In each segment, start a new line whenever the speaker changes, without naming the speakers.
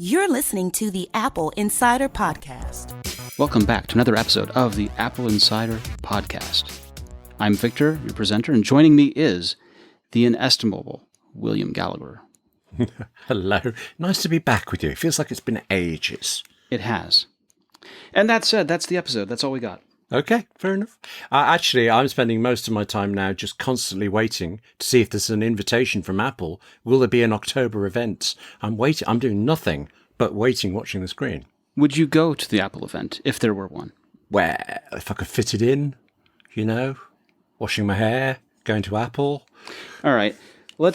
You're listening to the Apple Insider Podcast.
Welcome back to another episode of the Apple Insider Podcast. I'm Victor, your presenter, and joining me is the inestimable William Gallagher.
Hello. Nice to be back with you. It feels like it's been ages.
It has. And that said, that's the episode. That's all we got.
Okay, fair enough. Actually, I'm spending most of my time now just constantly waiting to see if there's an invitation from Apple. Will there be an October event? I'm waiting. I'm doing nothing but waiting, watching the screen.
Would you go to the Apple event if there were one?
Well, if I could fit it in, washing my hair, going to Apple.
All right. Well,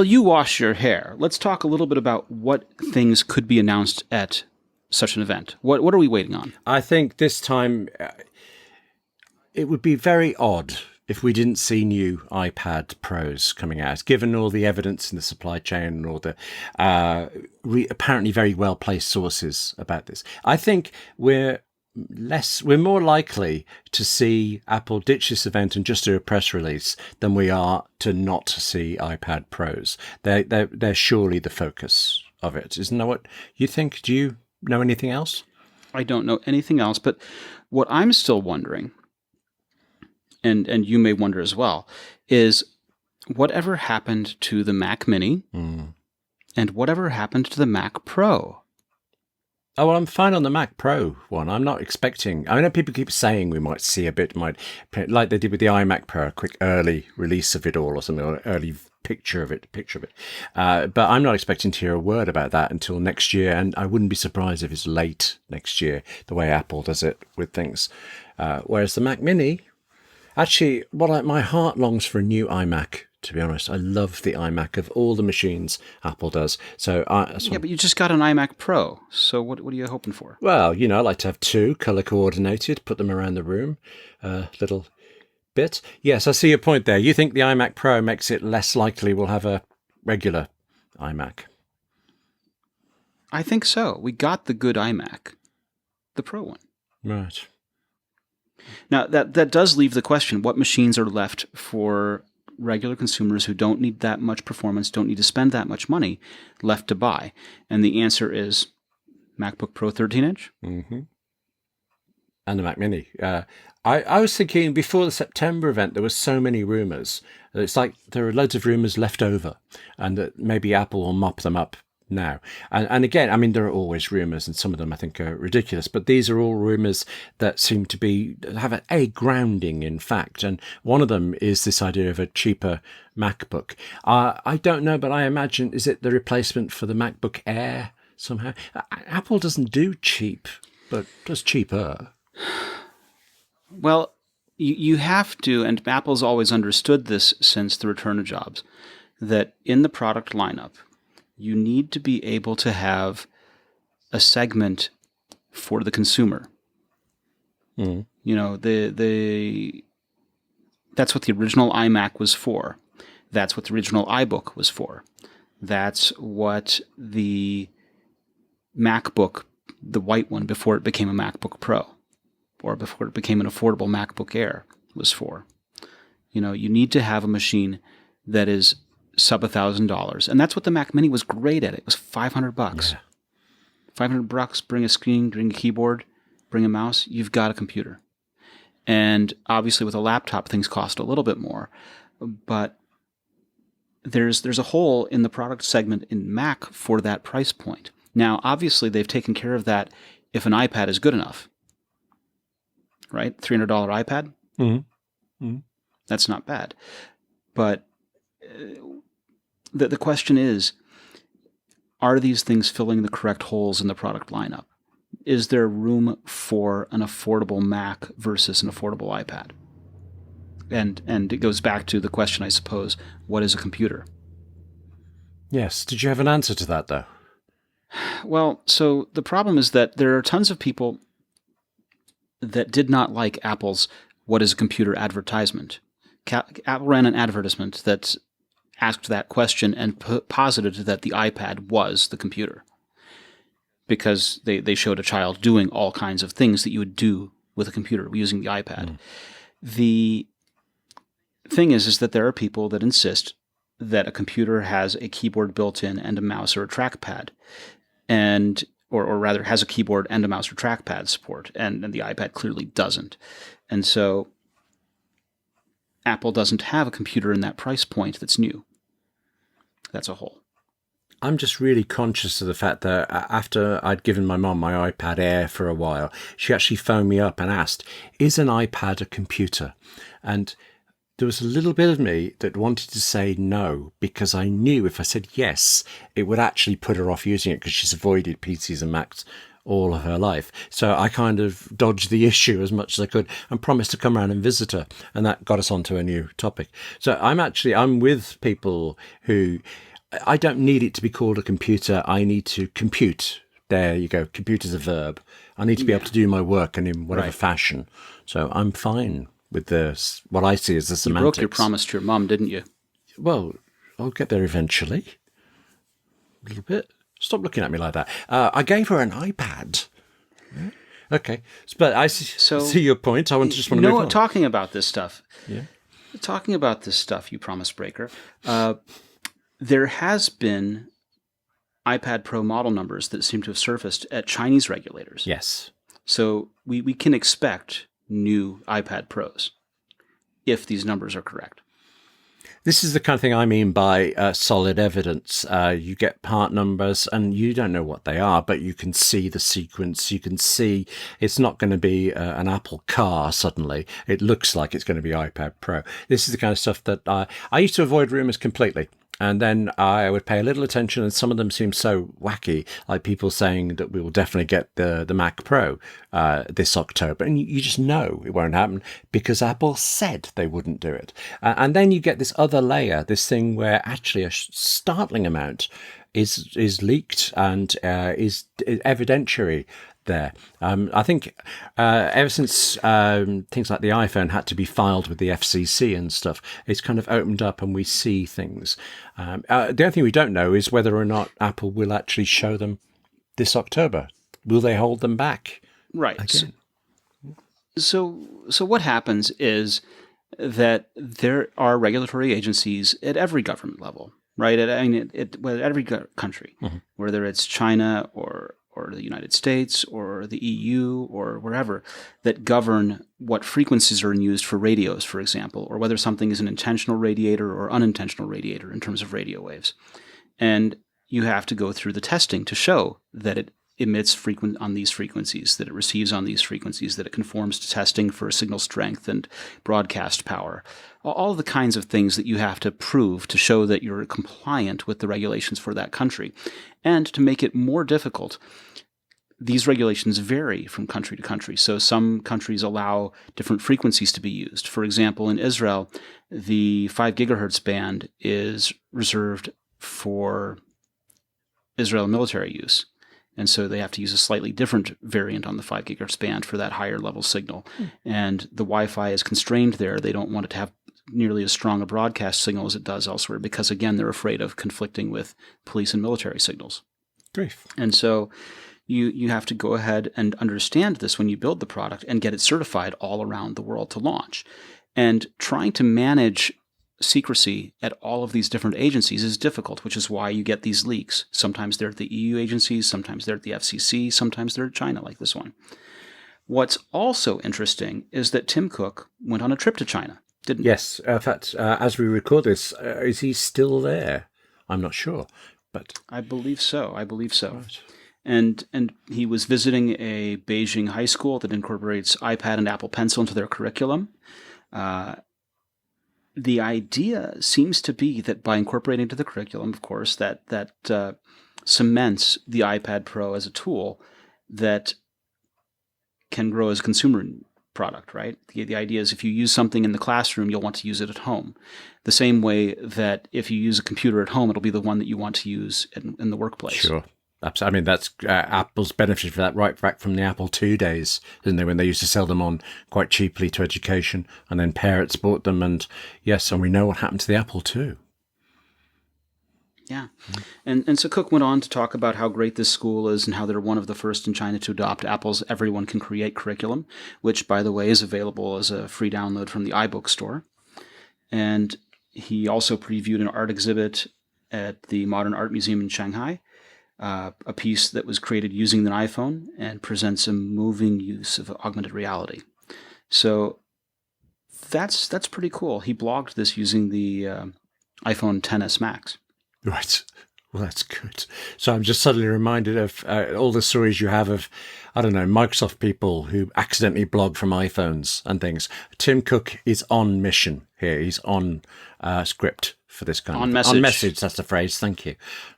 you wash your hair. Let's talk a little bit about what things could be announced at such an event. What are we waiting on?
I think this time it would be very odd if we didn't see new iPad Pros coming out, given all the evidence in the supply chain and all the apparently very well-placed sources about this. I think we're more likely to see Apple ditch this event and just do a press release than we are to not see iPad Pros. They're surely the focus of it. Isn't that what you think? Do you know anything else?
I don't know anything else, but what I'm still wondering, and you may wonder as well, is whatever happened to the Mac Mini and whatever happened to the Mac Pro?
Oh, well, I'm fine on the Mac Pro one. I'm not expecting... I know people keep saying we might see a bit, like they did with the iMac Pro, a quick early release of it all or something, or an early picture of it. But I'm not expecting to hear a word about that until next year, and I wouldn't be surprised if it's late next year, the way Apple does it with things. Whereas the Mac Mini... Actually, my heart longs for a new iMac, to be honest. I love the iMac of all the machines Apple does.
Yeah, but you just got an iMac Pro, so what are you hoping for?
Well, I like to have two, color coordinated, put them around the room, little bit. Yes, I see your point there. You think the iMac Pro makes it less likely we'll have a regular iMac?
I think so. We got the good iMac, the Pro one.
Right.
Now, that does leave the question, what machines are left for regular consumers who don't need that much performance, don't need to spend that much money, left to buy? And the answer is MacBook Pro 13-inch?
Mm-hmm. And the Mac Mini. I was thinking before the September event, there were so many rumours. It's like there are loads of rumours left over, and that maybe Apple will mop them up now. And again, I mean, there are always rumours, and some of them I think are ridiculous, but these are all rumours that seem to have a grounding in fact. And one of them is this idea of a cheaper MacBook. I don't know, but I imagine, is it the replacement for the MacBook Air somehow? Apple doesn't do cheap, but does cheaper.
Well, you have to, and Apple's always understood this since the return of Jobs, that in the product lineup, you need to be able to have a segment for the consumer.
Mm.
That's what the original iMac was for. That's what the original iBook was for. That's what the MacBook, the white one, before it became a MacBook Pro, or before it became an affordable MacBook Air, was for. You need to have a machine that is sub $1,000, and that's what the Mac Mini was great at. It was $500.
Yeah.
$500. Bring a screen, bring a keyboard, bring a mouse. You've got a computer. And obviously, with a laptop, things cost a little bit more, but there's a hole in the product segment in Mac for that price point. Now, obviously, they've taken care of that if an iPad is good enough, right? $300 iPad.
Mm-hmm. Mm-hmm.
That's not bad, but the question is, are these things filling the correct holes in the product lineup? Is there room for an affordable Mac versus an affordable iPad? And it goes back to the question, I suppose, what is a computer?
Yes. Did you have an answer to that, though?
Well, so the problem is that there are tons of people that did not like Apple's what is a computer advertisement. Apple ran an advertisement that asked that question and posited that the iPad was the computer, because they showed a child doing all kinds of things that you would do with a computer using the iPad. The thing is that there are people that insist that a computer has a keyboard built in and a mouse or a trackpad, and or rather has a keyboard and a mouse or trackpad support, and the iPad clearly doesn't. And so Apple doesn't have a computer in that price point that's new. That's a hole.
I'm just really conscious of the fact that after I'd given my mom my iPad Air for a while, she actually phoned me up and asked, is an iPad a computer? And there was a little bit of me that wanted to say no, because I knew if I said yes, it would actually put her off using it, because she's avoided PCs and Macs all of her life. So I kind of dodged the issue as much as I could and promised to come around and visit her. And that got us onto a new topic. So I'm with people who, I don't need it to be called a computer. I need to compute. There you go. Compute is a verb. I need to be able to do my work and in whatever fashion. So I'm fine with this, what I see as the semantics.
You broke your promise to your mum, didn't you?
Well, I'll get there eventually. A little bit. Stop looking at me like that. I gave her an iPad. Okay. But I see your point. I just want to move on.
Talking about this stuff.
Yeah.
Talking about this stuff, you promise breaker. There has been iPad Pro model numbers that seem to have surfaced at Chinese regulators.
Yes.
So we can expect new iPad Pros if these numbers are correct.
This is the kind of thing I mean by solid evidence. You get part numbers and you don't know what they are, but you can see the sequence. You can see it's not going to be an Apple car suddenly. It looks like it's going to be iPad Pro. This is the kind of stuff that I used to avoid rumors completely. And then I would pay a little attention, and some of them seem so wacky, like people saying that we will definitely get the Mac Pro this October. And you just know it won't happen because Apple said they wouldn't do it. And then you get this other layer, this thing where actually a startling amount is leaked and is evidentiary there. I think ever since things like the iPhone had to be filed with the FCC and stuff, it's kind of opened up and we see things. The only thing we don't know is whether or not Apple will actually show them this October. Will they hold them back?
Right.
Again?
So what happens is that there are regulatory agencies at every government level, right? At every country, whether it's China or the United States or the EU or wherever, that govern what frequencies are used for radios, for example, or whether something is an intentional radiator or unintentional radiator in terms of radio waves. And you have to go through the testing to show that it emits on these frequencies, that it receives on these frequencies, that it conforms to testing for signal strength and broadcast power. All the kinds of things that you have to prove to show that you're compliant with the regulations for that country. And to make it more difficult, these regulations vary from country to country. So some countries allow different frequencies to be used. For example, in Israel, the 5 gigahertz band is reserved for Israel military use. And so they have to use a slightly different variant on the 5 gigahertz band for that higher level signal. And the Wi-Fi is constrained there. They don't want it to have nearly as strong a broadcast signal as it does elsewhere because, again, they're afraid of conflicting with police and military signals.
Grief.
And so you have to go ahead and understand this when you build the product and get it certified all around the world to launch. And trying to manage secrecy at all of these different agencies is difficult, which is why you get these leaks. Sometimes they're at the EU agencies, sometimes they're at the FCC, sometimes they're at China, like this one. What's also interesting is that Tim Cook went on a trip to China, didn't he?
Yes. In fact, as we record this, is he still there? I'm not sure, but
I believe so.
Right.
And he was visiting a Beijing high school that incorporates iPad and Apple Pencil into their curriculum. The idea seems to be that by incorporating into the curriculum, of course, that cements the iPad Pro as a tool that can grow as a consumer product, right? The idea is if you use something in the classroom, you'll want to use it at home. The same way that if you use a computer at home, it'll be the one that you want to use in the workplace.
Sure. I mean, that's Apple's benefited for that right back from the Apple II days, didn't they, when they used to sell them on quite cheaply to education, and then parents bought them, and yes, and we know what happened to the Apple II.
Yeah. And so Cook went on to talk about how great this school is and how they're one of the first in China to adopt Apple's Everyone Can Create curriculum, which, by the way, is available as a free download from the iBook store. And He also previewed an art exhibit at the Modern Art Museum in Shanghai, a piece that was created using an iPhone and presents a moving use of augmented reality. So that's pretty cool. He blogged this using the iPhone XS Max.
Right. Well, that's good. So I'm just suddenly reminded of all the stories you have of, I don't know, Microsoft people who accidentally blog from iPhones and things. Tim Cook is on mission here. He's on script for this kind
on
of...
message.
On message, that's the phrase. Thank you.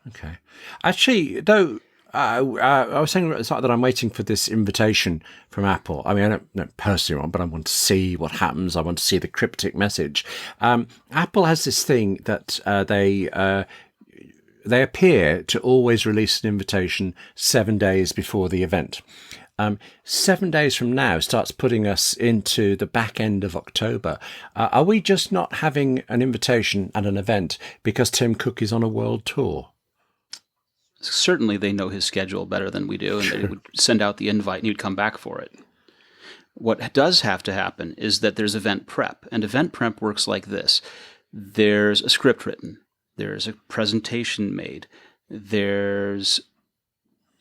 Okay. Actually, though, I was saying at the start that I'm waiting for this invitation from Apple. I mean, I don't personally want, but I want to see what happens. I want to see the cryptic message. Apple has this thing that they appear to always release an invitation 7 days before the event. 7 days from now starts putting us into the back end of October. Are we just not having an invitation and an event because Tim Cook is on a world tour?
Certainly they know his schedule better than we do, and they would send out the invite and he'd come back for it. What does have to happen is that there's event prep, and event prep works like this. There's a script written. There's a presentation made. There's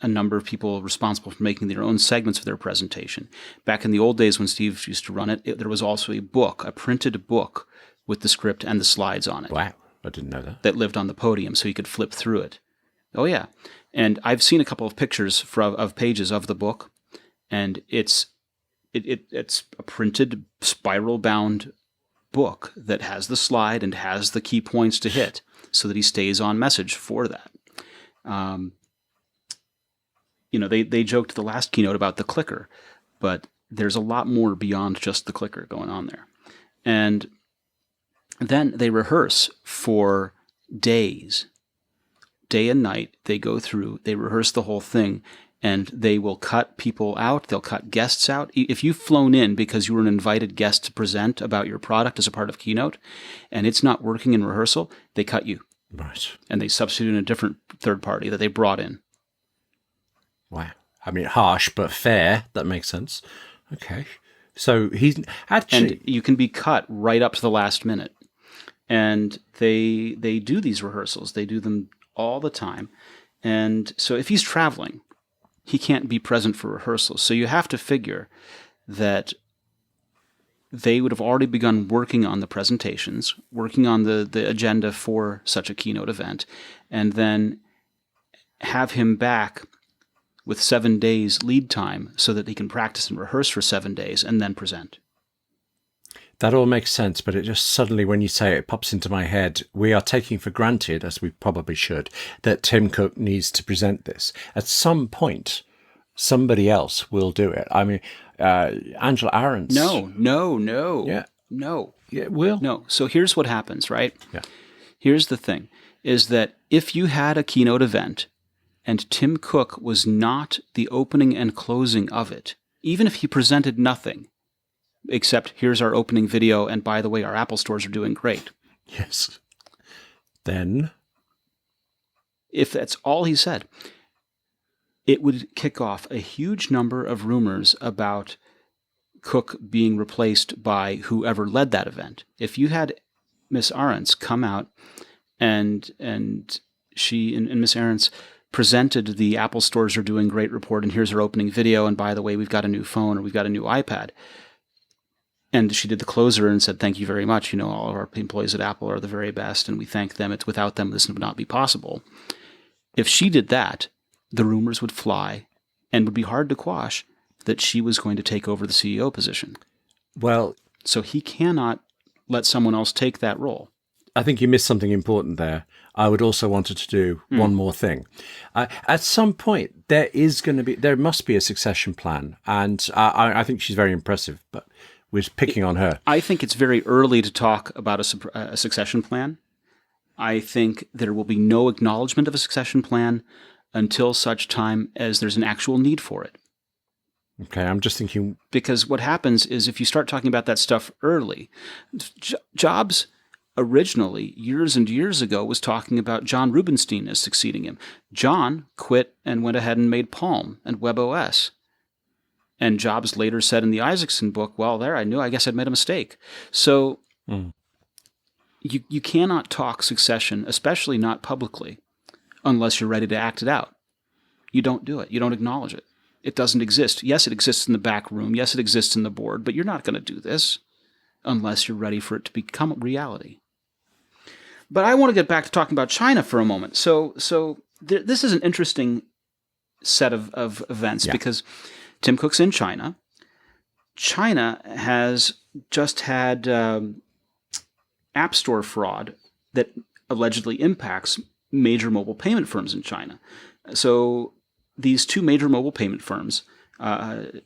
a number of people responsible for making their own segments of their presentation. Back in the old days when Steve used to run it, there was also a book, a printed book with the script and the slides on it.
Wow, I didn't know that.
That lived on the podium, so you could flip through it. Oh, yeah. And I've seen a couple of pictures of pages of the book, and it's a printed spiral-bound book that has the slide and has the key points to hit so that he stays on message for that. They joked the last keynote about the clicker, but there's a lot more beyond just the clicker going on there. And then they rehearse for days. Day and night, they go through, they rehearse the whole thing, and they will cut people out, they'll cut guests out. If you've flown in because you were an invited guest to present about your product as a part of keynote, and it's not working in rehearsal, they cut you.
Right.
And they substitute in a different third party that they brought in.
Wow. I mean, harsh, but fair. That makes sense. Okay. So he's actually...
And you can be cut right up to the last minute. And they do these rehearsals. They do them all the time. And so if he's traveling, he can't be present for rehearsals. So you have to figure that they would have already begun working on the presentations, working on the agenda for such a keynote event, and then have him back with 7 days lead time so that he can practice and rehearse for 7 days and then present.
That all makes sense, but it just suddenly, when you say it, pops into my head. We are taking for granted, as we probably should, that Tim Cook needs to present this. At some point, somebody else will do it. I mean, Angela Ahrendts.
No.
Yeah.
No.
Yeah, it will.
No. So here's what happens, right?
Yeah.
Here's the thing, is that if you had a keynote event and Tim Cook was not the opening and closing of it, even if he presented nothing, except here's our opening video, and by the way, our Apple stores are doing great.
Yes. Then?
If that's all he said, it would kick off a huge number of rumors about Cook being replaced by whoever led that event. If you had Miss Ahrendts come out and she and Miss Ahrendts presented the Apple stores are doing great report, and here's our opening video, and by the way, we've got a new phone or we've got a new iPad. And she did the closer and said, thank you very much. All of our employees at Apple are the very best, and we thank them. It's without them, this would not be possible. If she did that, the rumors would fly and would be hard to quash that she was going to take over the CEO position.
Well,
so he cannot let someone else take that role.
I think you missed something important there. I would also wanted to do one more thing. At some point, there must be a succession plan, and I think she's very impressive, but we're picking on her.
I think it's very early to talk about a succession plan. I think there will be no acknowledgement of a succession plan until such time as there's an actual need for it.
Okay, I'm just thinking...
Because what happens is if you start talking about that stuff early, Jobs originally, years and years ago, was talking about John Rubinstein as succeeding him. John quit and went ahead and made Palm and WebOS. And Jobs later said in the Isaacson book, well, I guess I'd made a mistake. So you cannot talk succession, especially not publicly, unless you're ready to act it out. You don't do it. You don't acknowledge it. It doesn't exist. Yes, it exists in the back room. Yes, it exists in the board, but you're not going to do this unless you're ready for it to become reality. But I want to get back to talking about China for a moment. So this is an interesting set of events because Tim Cook's in China. China has just had App Store fraud that allegedly impacts major mobile payment firms in China. So these two major mobile payment firms, WePay,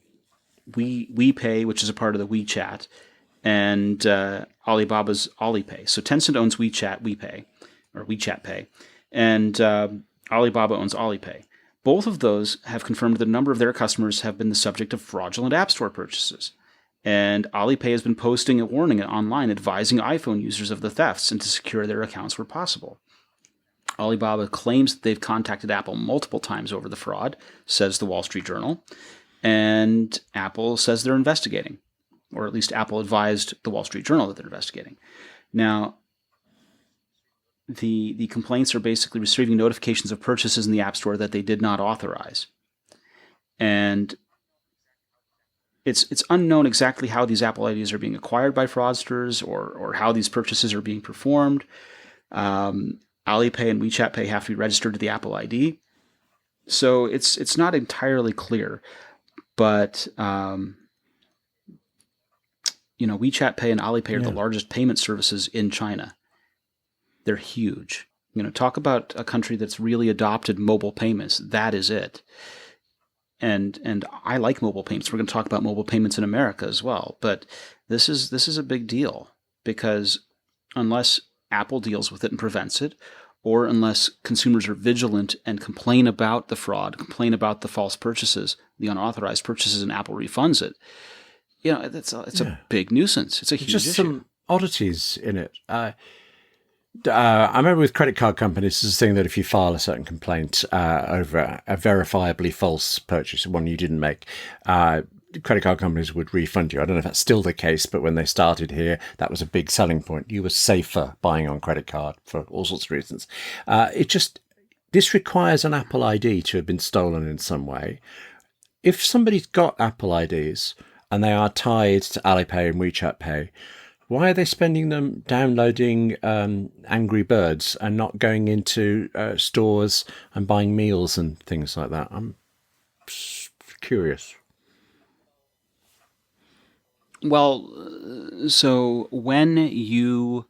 which is a part of the WeChat, and Alibaba's Alipay. So Tencent owns WeChat Pay, and Alibaba owns Alipay. Both of those have confirmed that a number of their customers have been the subject of fraudulent App Store purchases. And Alipay has been posting a warning online advising iPhone users of the thefts and to secure their accounts where possible. Alibaba claims that they've contacted Apple multiple times over the fraud, says the Wall Street Journal, and Apple says they're investigating, or at least Apple advised the Wall Street Journal that they're investigating. Now, the complaints are basically receiving notifications of purchases in the App Store that they did not authorize. And it's unknown exactly how these Apple IDs are being acquired by fraudsters or how these purchases are being performed. Alipay and WeChat Pay have to be registered to the Apple ID. So it's not entirely clear. But, WeChat Pay and Alipay are the largest payment services in China. They're huge. Talk about a country that's really adopted mobile payments. That is it. And I like mobile payments. We're going to talk about mobile payments in America as well. But this is a big deal because unless Apple deals with it and prevents it, or unless consumers are vigilant and complain about the fraud, complain about the false purchases, the unauthorized purchases, and Apple refunds it, it's a big nuisance. It's a huge
just
issue.
Some oddities in it. I remember with credit card companies, this is a thing that if you file a certain complaint over a verifiably false purchase, one you didn't make, credit card companies would refund you. I don't know if that's still the case, but when they started here, that was a big selling point. You were safer buying on credit card for all sorts of reasons. This requires an Apple ID to have been stolen in some way. If somebody's got Apple IDs and they are tied to Alipay and WeChat Pay, why are they spending them downloading Angry Birds and not going into stores and buying meals and things like that? I'm curious.
Well, so when you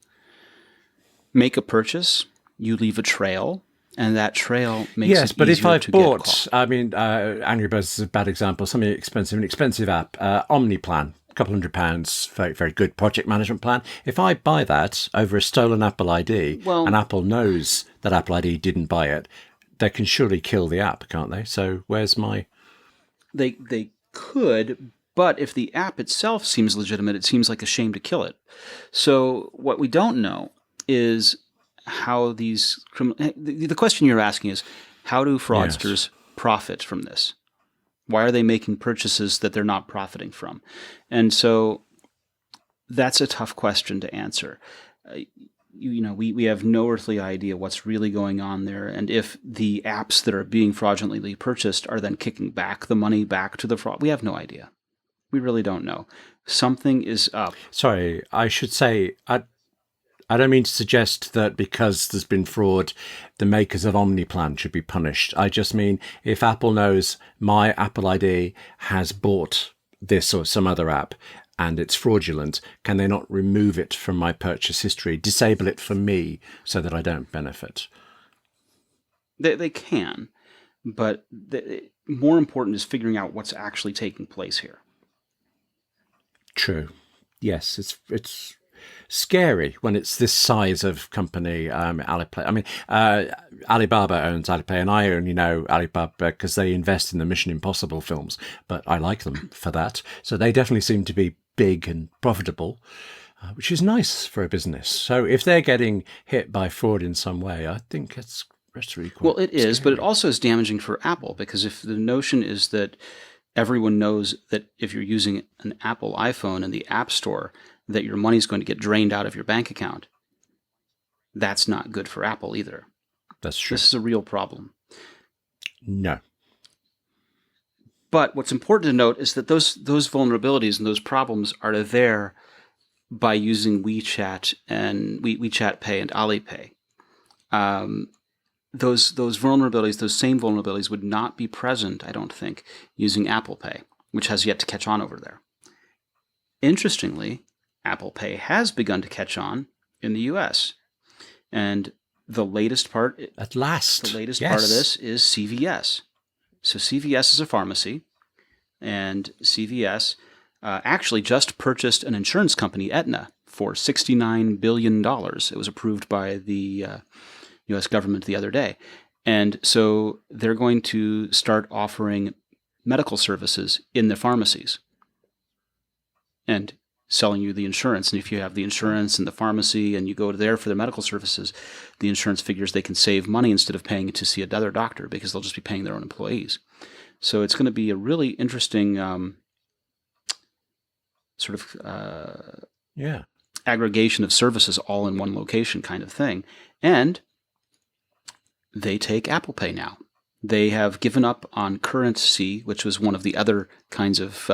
make a purchase, you leave a trail, and that trail makes it easier to get caught.
Yes, but if I've bought, Angry Birds is a bad example, something expensive, an expensive app, OmniPlan, a couple £100, very, very good project management plan. If I buy that over a stolen Apple ID, and Apple knows that Apple ID didn't buy it, they can surely kill the app, can't they? So where's my...
They could, but if the app itself seems legitimate, it seems like a shame to kill it. So what we don't know is how these the question you're asking is, how do fraudsters profit from this? Why are they making purchases that they're not profiting from? And so that's a tough question to answer. We have no earthly idea what's really going on there, and if the apps that are being fraudulently purchased are then kicking back the money back to the fraud. We have no idea. We really don't know. Something is up.
Sorry, I should say, I don't mean to suggest that because there's been fraud, the makers of OmniPlan should be punished. I just mean if Apple knows my Apple ID has bought this or some other app and it's fraudulent, can they not remove it from my purchase history, disable it for me so that I don't benefit?
They can, but more important is figuring out what's actually taking place here.
True. Yes, it's scary when it's this size of company. Alipay. I mean, Alibaba owns Alipay, and I only know Alibaba because they invest in the Mission Impossible films. But I like them for that. So they definitely seem to be big and profitable, which is nice for a business. So if they're getting hit by fraud in some way, I think that's really quite
well. It is,
scary.
but it also is damaging for Apple because if the notion is that everyone knows that if you're using an Apple iPhone in the App Store, that your money's going to get drained out of your bank account, that's not good for Apple either.
That's true.
This is a real problem.
No.
But what's important to note is that those vulnerabilities and those problems are there by using WeChat and WeChat Pay and Alipay. Those vulnerabilities, those same vulnerabilities, would not be present, I don't think, using Apple Pay, which has yet to catch on over there. Interestingly, Apple Pay has begun to catch on in the U.S. And the latest part,
At last.
the latest
Yes.
part of this is CVS. So CVS is a pharmacy, and CVS actually just purchased an insurance company, Aetna, for $69 billion. It was approved by the U.S. government the other day. And so they're going to start offering medical services in the pharmacies and selling you the insurance. And if you have the insurance and the pharmacy and you go there for the medical services, the insurance figures they can save money instead of paying to see another doctor because they'll just be paying their own employees. So it's going to be a really interesting sort of aggregation of services all in one location kind of thing. And they take Apple Pay now. They have given up on currency, which was one of the other kinds of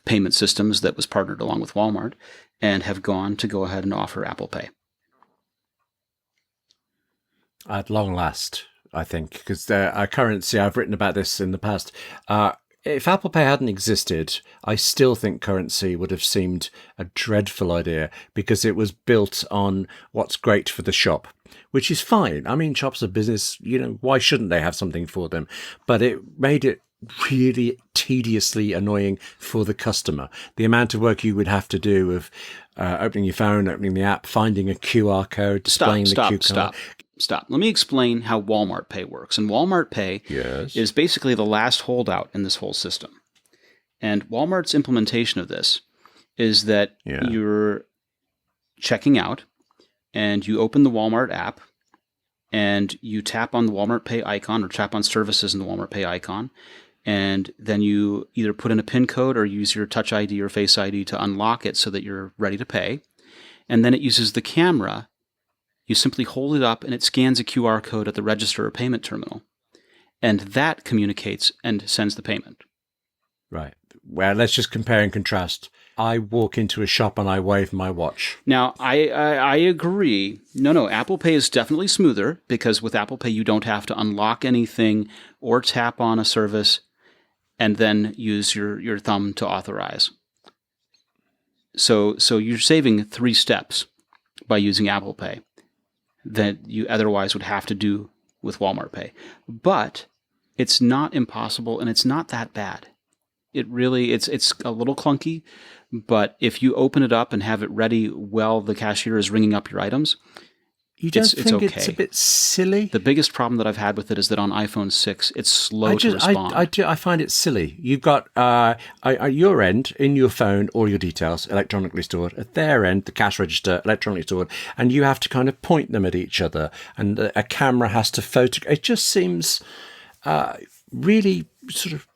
payment systems that was partnered along with Walmart, and have go ahead and offer Apple Pay.
At long last, I think, because our currency, I've written about this in the past. If Apple Pay hadn't existed, I still think currency would have seemed a dreadful idea because it was built on what's great for the shop, which is fine. I mean, shops are business, why shouldn't they have something for them? But it made it really tediously annoying for the customer. The amount of work you would have to do of opening your phone, opening the app, finding a QR code, displaying the QR code.
Stop. Let me explain how Walmart Pay works. And Walmart Pay is basically the last holdout in this whole system. And Walmart's implementation of this is that you're checking out and you open the Walmart app and you tap on the Walmart Pay icon or tap on services in the Walmart Pay icon. And then you either put in a PIN code or use your Touch ID or Face ID to unlock it so that you're ready to pay. And then it uses the camera. You simply hold it up and it scans a QR code at the register or payment terminal. And that communicates and sends the payment.
Right. Well, let's just compare and contrast. I walk into a shop and I wave my watch.
Now, I agree. No, Apple Pay is definitely smoother because with Apple Pay, you don't have to unlock anything or tap on a service and then use your thumb to authorize. So you're saving 3 steps by using Apple Pay that you otherwise would have to do with Walmart Pay. But it's not impossible and it's not that bad. It really, it's a little clunky, but if you open it up and have it ready while the cashier is ringing up your items,
you don't think
okay.
It's a bit silly?
The biggest problem that I've had with it is that on iPhone 6, it's slow to respond.
I find it silly. You've got at your end, in your phone, all your details electronically stored. At their end, the cash register electronically stored. And you have to kind of point them at each other. And a camera has to photograph. It just seems really sort of...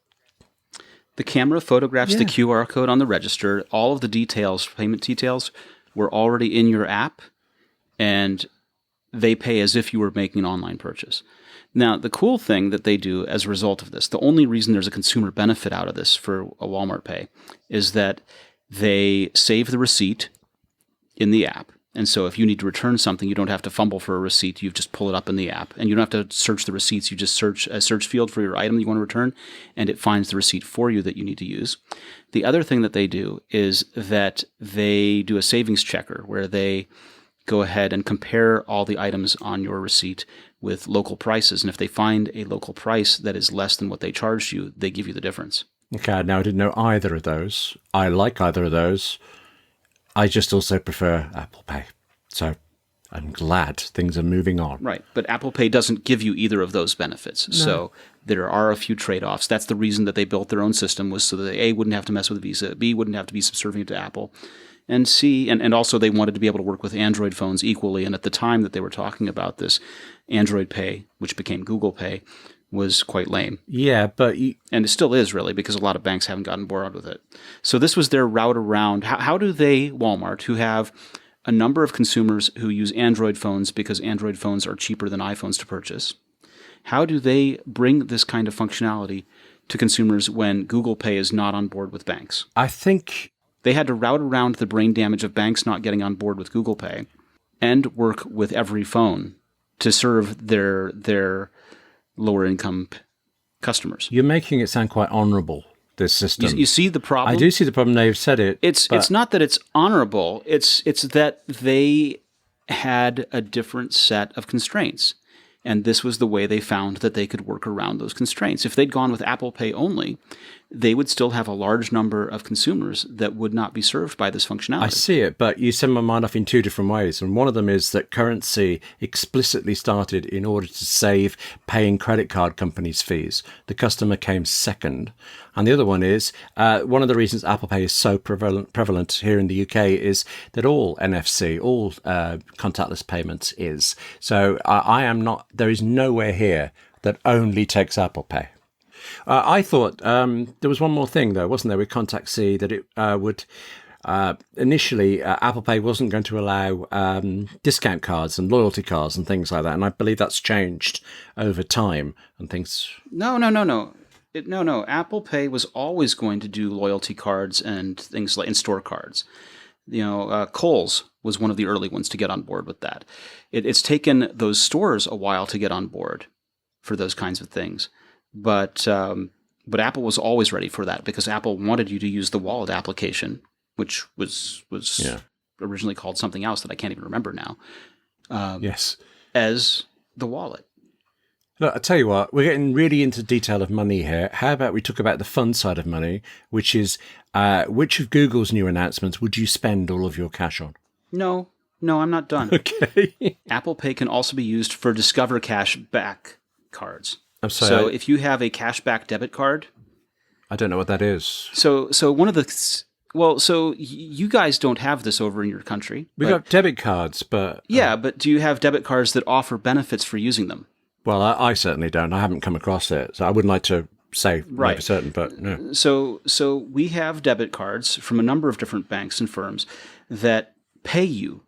The camera photographs the QR code on the register. All of the details, payment details, were already in your app. And they pay as if you were making an online purchase. Now, the cool thing that they do as a result of this, the only reason there's a consumer benefit out of this for a Walmart Pay is that they save the receipt in the app. And so if you need to return something, you don't have to fumble for a receipt. You just pull it up in the app. And you don't have to search the receipts. You just search a search field for your item that you want to return, and it finds the receipt for you that you need to use. The other thing that they do is that they do a savings checker where they go ahead and compare all the items on your receipt with local prices. And if they find a local price that is less than what they charged you, they give you the difference.
Okay, now I didn't know either of those. I like either of those. I just also prefer Apple Pay. So I'm glad things are moving on.
Right, but Apple Pay doesn't give you either of those benefits. No. So there are a few trade-offs. That's the reason that they built their own system, was so that they, A, wouldn't have to mess with Visa, B, wouldn't have to be subservient to Apple, and C, and also they wanted to be able to work with Android phones equally. And at the time that they were talking about this, Android Pay, which became Google Pay, was quite lame.
Yeah, but...
And it still is, really, because a lot of banks haven't gotten bored with it. So this was their route around. How do they, Walmart, who have a number of consumers who use Android phones because Android phones are cheaper than iPhones to purchase. How do they bring this kind of functionality to consumers when Google Pay is not on board with banks?
I think
they had to route around the brain damage of banks not getting on board with Google Pay and work with every phone to serve their lower income customers.
You're making it sound quite honourable, this system.
You see the problem?
I do see the problem. They've said it.
It's not that it's honorable. It's that they had a different set of constraints. And this was the way they found that they could work around those constraints. If they'd gone with Apple Pay only, they would still have a large number of consumers that would not be served by this functionality.
I see it, but you send my mind off in two different ways. And one of them is that currency explicitly started in order to save paying credit card companies fees. The customer came second. And the other one is, one of the reasons Apple Pay is so prevalent here in the UK is that all NFC, all contactless payments is. So I am not, there is nowhere here that only takes Apple Pay. I thought there was one more thing, though, wasn't there, with Contact C, that it would initially Apple Pay wasn't going to allow discount cards and loyalty cards and things like that, and I believe that's changed over time and things.
No. Apple Pay was always going to do loyalty cards and things like in-store cards. Kohl's was one of the early ones to get on board with that. It's taken those stores a while to get on board for those kinds of things. But Apple was always ready for that because Apple wanted you to use the wallet application, which was originally called something else that I can't even remember now.
Yes,
as the wallet.
Look, I tell you what, we're getting really into detail of money here. How about we talk about the fun side of money, which is which of Google's new announcements would you spend all of your cash on?
No, I'm not done.
Okay. Apple
Pay can also be used for Discover Cash back cards.
I'm sorry.
So if you have a cashback debit card,
I don't know what that is.
So one of the so you guys don't have this over in your country.
We got debit cards, but
but do you have debit cards that offer benefits for using them?
Well, I certainly don't. I haven't come across it, so I wouldn't like to say for certain. But no.
So we have debit cards from a number of different banks and firms that pay you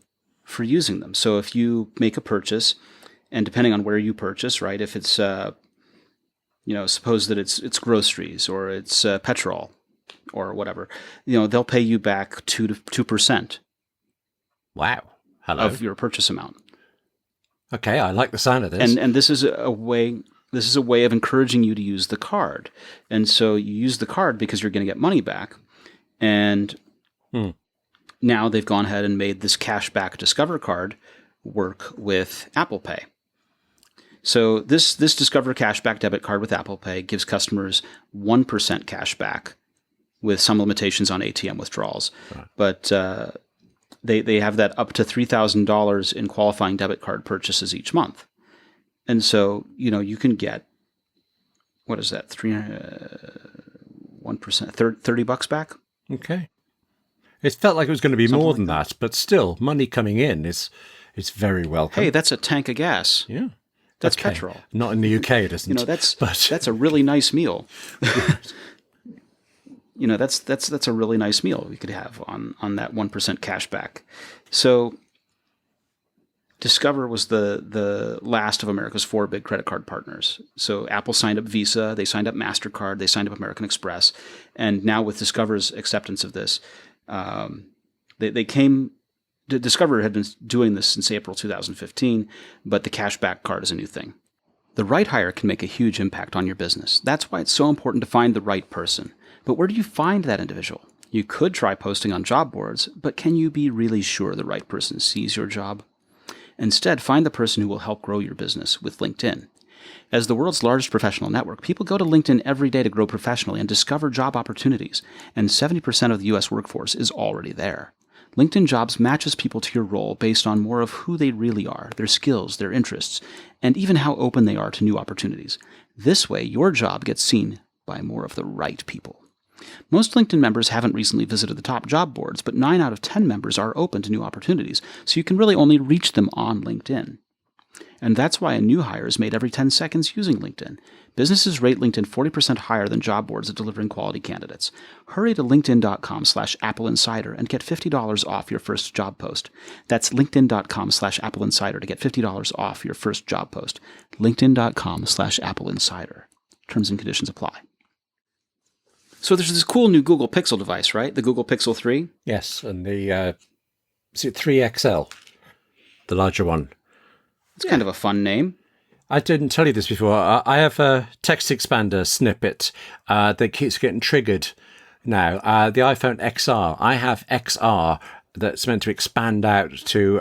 for using them. So if you make a purchase, and depending on where you purchase, right, if it's suppose that it's groceries or it's petrol or whatever, they'll pay you back 2%.
Wow. Hello.
Of your purchase amount.
Okay, I like the sound of this.
And this is a way of encouraging you to use the card. And so you use the card because you're going to get money back. And now they've gone ahead and made this cashback Discover card work with Apple Pay. So this Discover Cashback debit card with Apple Pay gives customers 1% cash back with some limitations on ATM withdrawals. Right. But they have that up to $3,000 in qualifying debit card purchases each month. And so, you can get, what is that, 1%, $30 back?
Okay. It felt like it was going to be more than that, but still, money coming in is very welcome.
Hey, that's a tank of gas.
Yeah.
That's petrol.
Not in the UK, it isn't.
That's a really nice meal. That's a really nice meal we could have on that 1% cash back. So Discover was the last of America's 4 big credit card partners. So Apple signed up Visa, they signed up MasterCard, they signed up American Express, and now with Discover's acceptance of this, they came. Discover had been doing this since April 2015, but the cashback card is a new thing. The right hire can make a huge impact on your business. That's why it's so important to find the right person. But where do you find that individual? You could try posting on job boards, but can you be really sure the right person sees your job? Instead, find the person who will help grow your business with LinkedIn. As the world's largest professional network, people go to LinkedIn every day to grow professionally and discover job opportunities, and 70% of the U.S. workforce is already there. LinkedIn Jobs matches people to your role based on more of who they really are, their skills, their interests, and even how open they are to new opportunities. This way, your job gets seen by more of the right people. Most LinkedIn members haven't recently visited the top job boards, but 9 out of 10 members are open to new opportunities, so you can really only reach them on LinkedIn. And that's why a new hire is made every 10 seconds using LinkedIn. Businesses rate LinkedIn 40% higher than job boards at delivering quality candidates. Hurry to linkedin.com/AppleInsider and get $50 off your first job post. That's linkedin.com/AppleInsider to get $50 off your first job post. LinkedIn.com/AppleInsider. Terms and conditions apply. So there's this cool new Google Pixel device, right? The Google Pixel 3?
Yes, and the is it 3XL, the larger one?
It's kind of a fun name.
I didn't tell you this before. I have a text expander snippet that keeps getting triggered now. The iPhone XR. I have XR that's meant to expand out to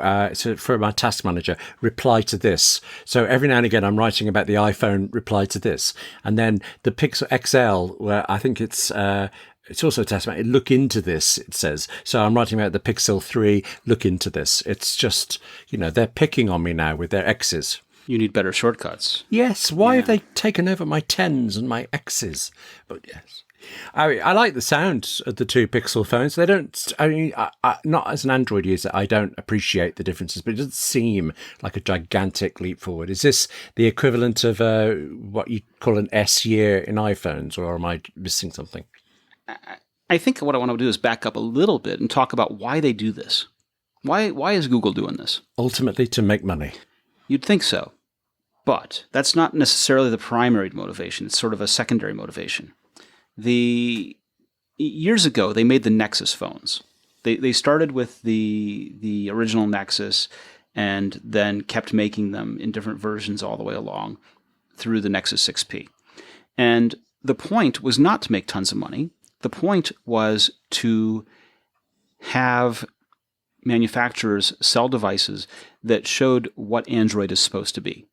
for my task manager, reply to this. So every now and again, I'm writing about the iPhone, reply to this. And then the Pixel XL, where I think it's also a task manager, look into this, it says. So I'm writing about the Pixel 3, look into this. It's just, they're picking on me now with their X's.
You need better shortcuts.
Yes. Why have they taken over my 10s and my X's? But yes. I like the sound of the two Pixel phones. They don't, not as an Android user, I don't appreciate the differences, but it doesn't seem like a gigantic leap forward. Is this the equivalent of what you call an S year in iPhones, or am I missing something?
I think what I want to do is back up a little bit and talk about why they do this. Why is Google doing this?
Ultimately, to make money.
You'd think so. But that's not necessarily the primary motivation. It's sort of a secondary motivation. Years ago, they made the Nexus phones. They started with the original Nexus and then kept making them in different versions all the way along through the Nexus 6P. And the point was not to make tons of money. The point was to have manufacturers sell devices that showed what Android is supposed to be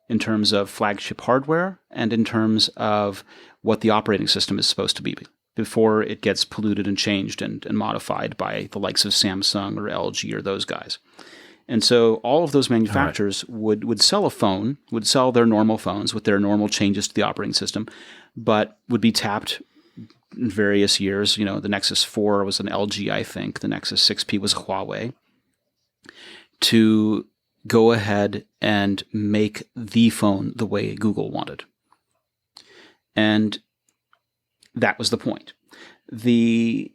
in terms of flagship hardware and in terms of what the operating system is supposed to be before it gets polluted and changed and modified by the likes of Samsung or LG or those guys. And so all of those manufacturers would sell a phone, would sell their normal phones with their normal changes to the operating system, but would be tapped in various years. The Nexus 4 was an LG, I think. The Nexus 6P was a Huawei. To go ahead and make the phone the way Google wanted. And that was the point. The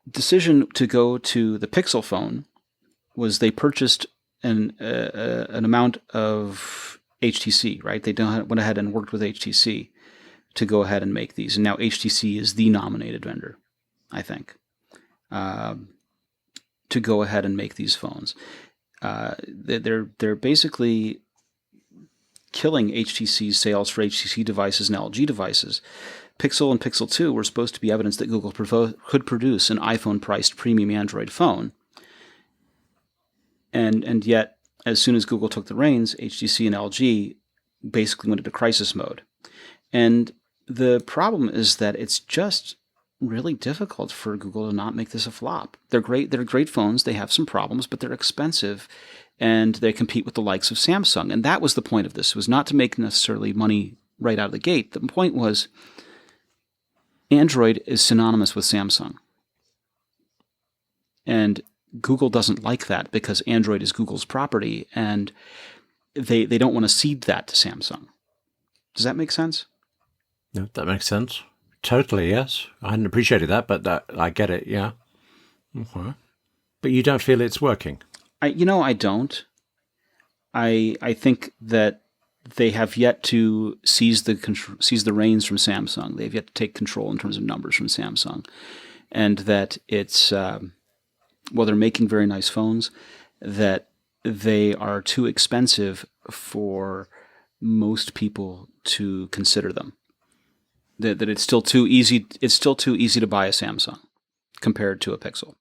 decision to go to the Pixel phone was they purchased an amount of HTC, right? They went ahead and worked with HTC to go ahead and make these. And now HTC is the nominated vendor, I think, to go ahead and make these phones. They're basically killing HTC's sales for HTC devices and LG devices. Pixel and Pixel 2 were supposed to be evidence that Google could produce an iPhone-priced premium Android phone. And yet, as soon as Google took the reins, HTC and LG basically went into crisis mode. And the problem is that it's just really difficult for Google to not make this a flop. They're great phones. They have some problems, but they're expensive, and they compete with the likes of Samsung. And that was the point of this. It was not to make necessarily money right out of the gate. The point was Android is synonymous with Samsung. And Google doesn't like that because Android is Google's property, and they don't want to cede that to Samsung. Does that make sense?
No, that makes sense. Totally, yes. I hadn't appreciated that, but I get it, yeah. Okay. But you don't feel it's working?
I don't. I think that they have yet to seize the reins from Samsung. They've yet to take control in terms of numbers from Samsung. And that it's, while they're making very nice phones, that they are too expensive for most people to consider them. That it's still too easy. It's still too easy to buy a Samsung compared to a Pixel.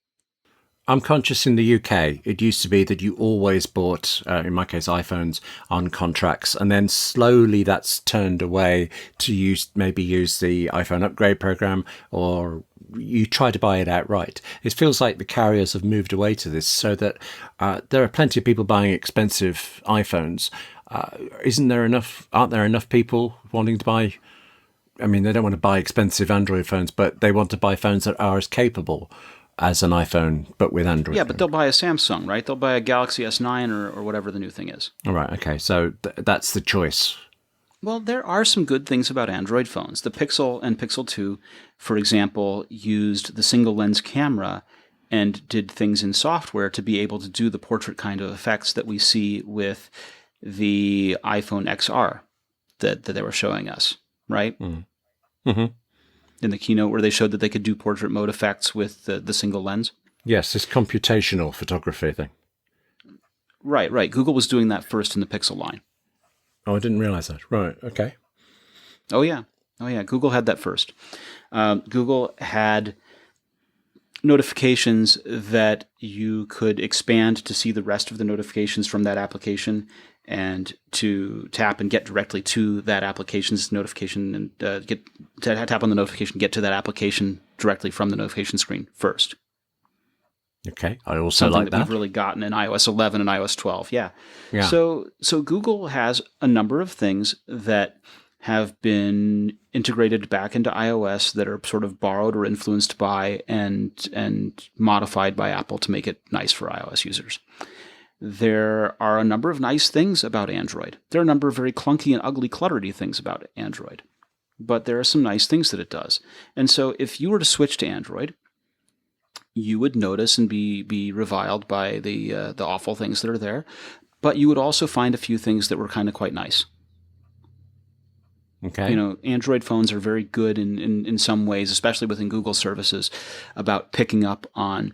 I'm conscious in the UK, it used to be that you always bought, in my case, iPhones on contracts, and then slowly that's turned away to maybe use the iPhone upgrade program, or you try to buy it outright. It feels like the carriers have moved away to this, so that there are plenty of people buying expensive iPhones. Aren't there enough people wanting to buy? I mean, they don't want to buy expensive Android phones, but they want to buy phones that are as capable as an iPhone, but with Android.
Yeah, but they'll buy a Samsung, right? They'll buy a Galaxy S9 or whatever the new thing is.
All right, okay. So that's the choice.
Well, there are some good things about Android phones. The Pixel and Pixel 2, for example, used the single lens camera and did things in software to be able to do the portrait kind of effects that we see with the iPhone XR that they were showing us, right?
Mm-hmm.
In the keynote where they showed that they could do portrait mode effects with the single lens.
Yes, this computational photography thing.
Right. Google was doing that first in the Pixel line.
Oh, I didn't realize that. Right, okay.
Oh, yeah. Google had that first. Google had notifications that you could expand to see the rest of the notifications from that application and to tap and get directly to that application's notification and tap on the notification, get to that application directly from the notification screen first.
Okay, I also
Something
like
that
that.
we've really gotten in iOS 11 and iOS 12. Yeah.
Yeah.
So Google has a number of things that have been integrated back into iOS that are sort of borrowed or influenced by and modified by Apple to make it nice for iOS users. There are a number of nice things about Android. There are a number of very clunky and ugly, cluttery things about Android. But there are some nice things that it does. And so if you were to switch to Android, you would notice and be reviled by the awful things that are there. But you would also find a few things that were kind of quite nice.
Okay.
Android phones are very good in some ways, especially within Google services, about picking up on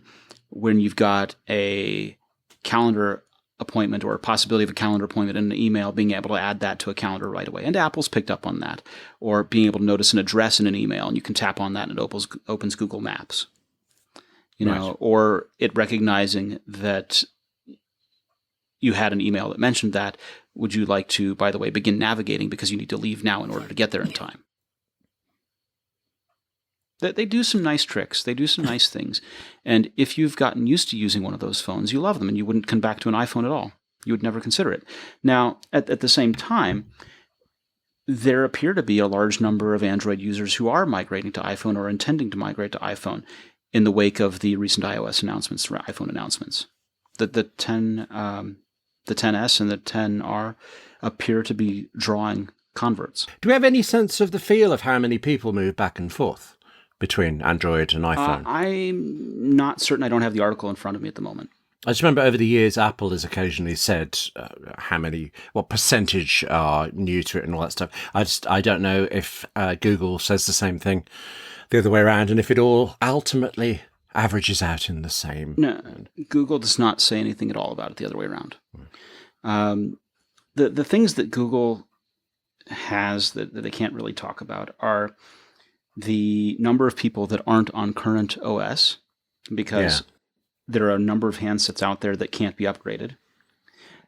when you've got a calendar appointment or a possibility of a calendar appointment in an email, being able to add that to a calendar right away. And Apple's picked up on that. Or being able to notice an address in an email, and you can tap on that and it opens Google Maps.
Right.
Or it recognizing that you had an email that mentioned that. Would you like to, by the way, begin navigating because you need to leave now in order to get there in time? They do some nice tricks. They do some nice things. And if you've gotten used to using one of those phones, you love them and you wouldn't come back to an iPhone at all. You would never consider it. Now, at the same time, there appear to be a large number of Android users who are migrating to iPhone or intending to migrate to iPhone in the wake of the recent iOS announcements, or iPhone announcements. The 10S and the 10R appear to be drawing converts.
Do we have any sense of the feel of how many people move back and forth between Android and iPhone?
I'm not certain. I don't have the article in front of me at the moment.
I just remember over the years, Apple has occasionally said what percentage are new to it and all that stuff. I don't know if Google says the same thing the other way around, and if it all ultimately averages out in the same.
No, Google does not say anything at all about it the other way around. The things that Google has that they can't really talk about are the number of people that aren't on current OS, because there are a number of handsets out there that can't be upgraded.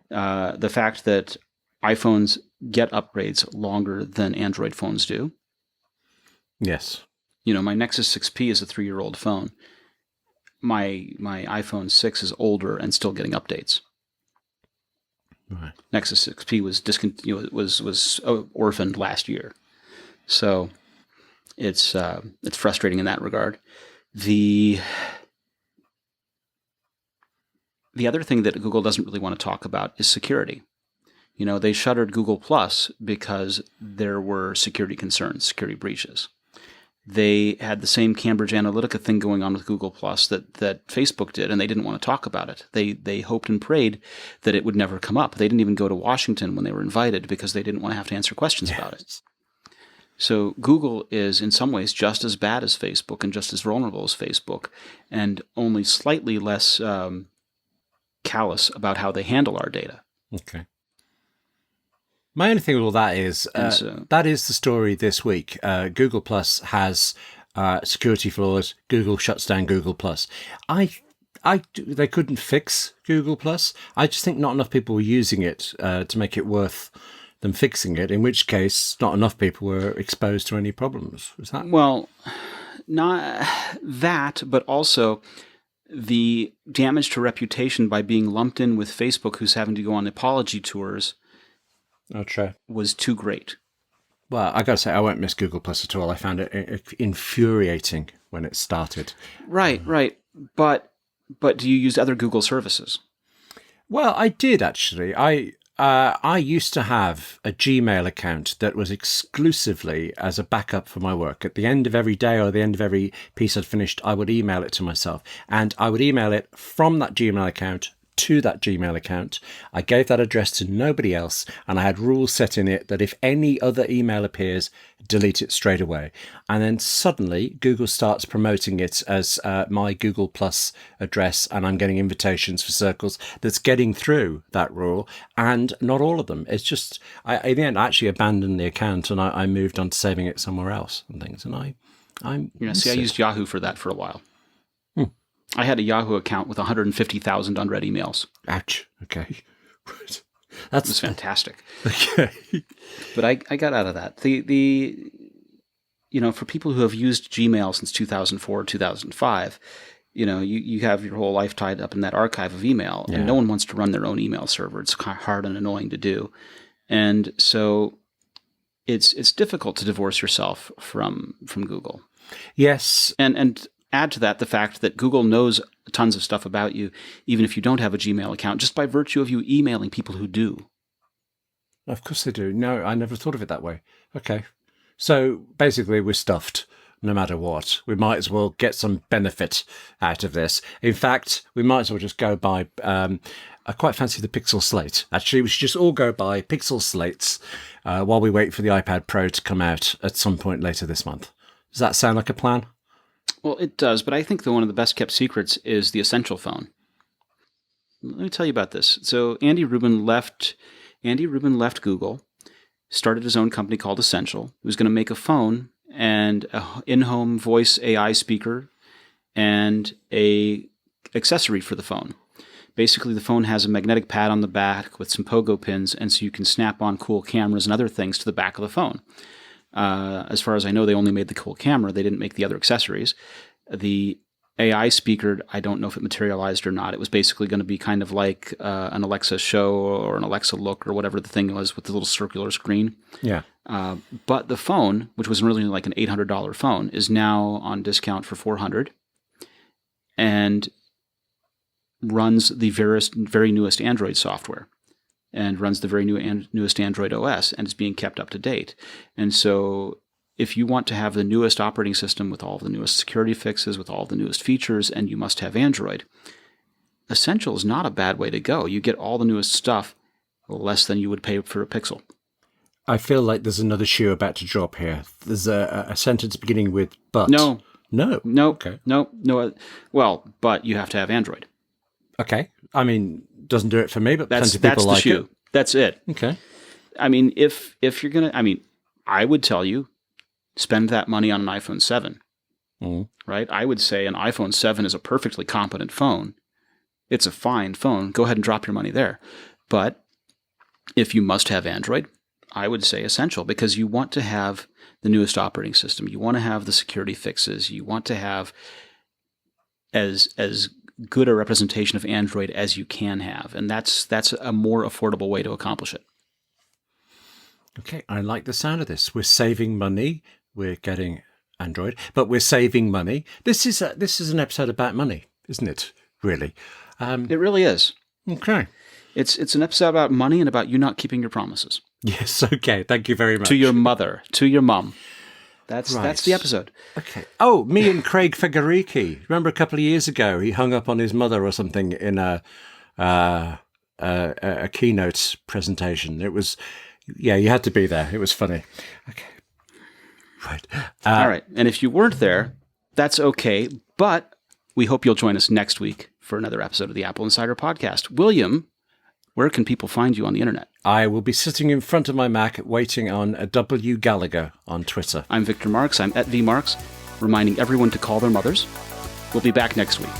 The fact that iPhones get upgrades longer than Android phones do.
Yes.
My Nexus 6P is a 3-year-old phone. My iPhone 6 is older and still getting updates.
Right.
Nexus 6P was orphaned last year, so it's frustrating in that regard. The other thing that Google doesn't really want to talk about is security. They shuttered Google Plus because there were security concerns, security breaches. They had the same Cambridge Analytica thing going on with Google Plus that Facebook did, and they didn't want to talk about it. They hoped and prayed that it would never come up. They didn't even go to Washington when they were invited because they didn't want to have to answer questions about it. So Google is in some ways just as bad as Facebook and just as vulnerable as Facebook, and only slightly less callous about how they handle our data.
Okay. My only thing with all that is that is the story this week. Google Plus has security flaws. Google shuts down Google Plus. They couldn't fix Google Plus. I just think not enough people were using it to make it worth them fixing it. In which case, not enough people were exposed to any problems. Was that?
Well, not that, but also the damage to reputation by being lumped in with Facebook, who's having to go on apology tours.
Oh, true.
Was too great.
Well, I got to say, I won't miss Google Plus at all. I found it infuriating when it started.
Right. But do you use other Google services?
Well, I did actually. I used to have a Gmail account that was exclusively as a backup for my work. At the end of every day or the end of every piece I'd finished, I would email it to myself. And I would email it from that Gmail account to that Gmail account. I gave that address to nobody else, and I had rules set in it that if any other email appears, delete it straight away. And then suddenly Google starts promoting it as my Google Plus address, and I'm getting invitations for circles that's getting through that rule, and not all of them. It's just, in the end, I actually abandoned the account and I moved on to saving it somewhere else and things. And I
used Yahoo for that for a while. I had a Yahoo account with 150,000 unread emails.
Ouch. Okay.
That was fantastic.
Okay.
But I got out of that. For people who have used Gmail since 2004, 2005, you have your whole life tied up in that archive of email, and no one wants to run their own email server. It's hard and annoying to do. And so it's difficult to divorce yourself from Google.
Yes.
And add to that the fact that Google knows tons of stuff about you, even if you don't have a Gmail account, just by virtue of you emailing people who do.
Of course they do. No, I never thought of it that way. Okay. So basically we're stuffed no matter what. We might as well get some benefit out of this. In fact, we might as well just go by, I quite fancy the Pixel Slate. Actually, we should just all go buy Pixel Slates while we wait for the iPad Pro to come out at some point later this month. Does that sound like a plan?
Well, it does, but I think that one of the best kept secrets is the Essential phone. Let me tell you about this. So Andy Rubin left Google, started his own company called Essential. He was going to make a phone and an in-home voice AI speaker and a accessory for the phone. Basically, the phone has a magnetic pad on the back with some pogo pins, and so you can snap on cool cameras and other things to the back of the phone. As far as I know, they only made the cool camera. They didn't make the other accessories. The AI speaker, I don't know if it materialized or not. It was basically going to be kind of like an Alexa Show or an Alexa Look or whatever the thing was with the little circular screen.
Yeah.
But the phone, which was originally like an $800 phone, is now on discount for $400 and runs the very newest Android software. And runs the very newest Android OS, and is being kept up to date. And so if you want to have the newest operating system with all the newest security fixes, with all the newest features, and you must have Android, Essential is not a bad way to go. You get all the newest stuff less than you would pay for a Pixel.
I feel like there's another shoe about to drop here. There's a sentence beginning with but.
No.
Okay.
No. Well, but you have to have Android.
Okay. I mean, doesn't do it for me, but
that's
plenty of people
the
like
shoe.
it.
That's it.
Okay.
I mean, if you're going to, I would tell you, spend that money on an iPhone 7, right? I would say an iPhone 7 is a perfectly competent phone. It's a fine phone. Go ahead and drop your money there. But if you must have Android, I would say Essential, because you want to have the newest operating system. You want to have the security fixes. You want to have as good a representation of Android as you can have. And that's a more affordable way to accomplish it.
Okay, I like the sound of this. We're saving money. We're getting Android, but we're saving money. This is an episode about money, isn't it? Really?
It really is.
Okay.
It's an episode about money and about you not keeping your promises.
Yes, okay. Thank you very much.
To your mother, to your mum.
Right.
That's the episode.
Okay. Oh, me and Craig Federici. Remember a couple of years ago, he hung up on his mother or something in a keynote presentation. It was, you had to be there. It was funny. Okay. Right.
All right. And if you weren't there, that's okay. But we hope you'll join us next week for another episode of the Apple Insider Podcast. William, where can people find you on the internet?
I will be sitting in front of my Mac waiting on a W. Gallagher on Twitter.
I'm Victor Marks. I'm at VMarks, reminding everyone to call their mothers. We'll be back next week.